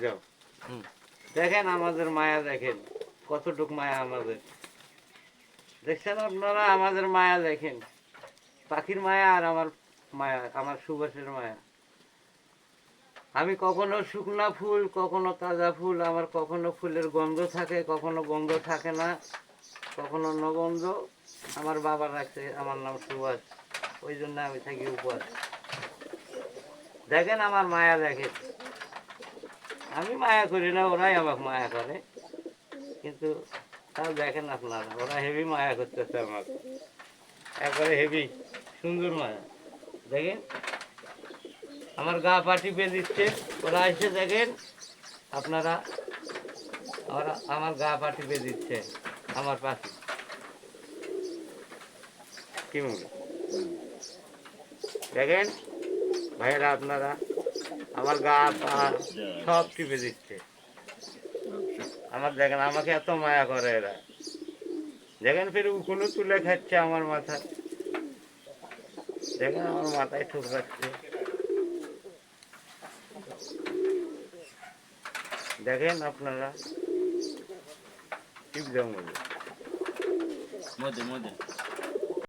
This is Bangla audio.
যাও। দেখেন আমাদের মায়া, দেখেন কতটুক মায়া আমাদের। দেখছেন আপনারা আমাদের মায়া, দেখেন পাখির মায়া আর আমার মায়া, আমার সুবাসের মায়া। আমি কখনো শুকনা ফুল, কখনো তাজা ফুল, আমার কখনো ফুলের গন্ধ থাকে, কখনো গন্ধ থাকে না, কখনো নগন্ধ। আমার বাবা রাখছে আমার নাম সুভাষ, ওই জন্য আমি থাকি উপহার। দেখেন আমার মায়া, দেখেন আমি মায়া করি না, ওরাই আমাকে মায়া করে। কিন্তু তাও দেখেন আপনারা, ওরা হেভি মায়া করতেছে আমাকে, একবারে হেভি সুন্দর মায়া। দেখেন আমার গা পা টিপে দিচ্ছে, ওরা এসে দেখেন আপনারা, ওরা আমার গা পা টিপে দিচ্ছে আমার পাশে। কি বলবেন দেখেন ভাইয়েরা, আপনারা আমার গা পা সব টিপে দিচ্ছে আমার। দেখেন আমাকে এত মায়া করে এরা। দেখেন ফের উকুনও তুলে খাচ্ছে আমার মাথা। দেখেন আমার মাথায় ঠুকরাচ্ছে। দেখেন আপনারা টিপ জঙ্গলে মধ্যে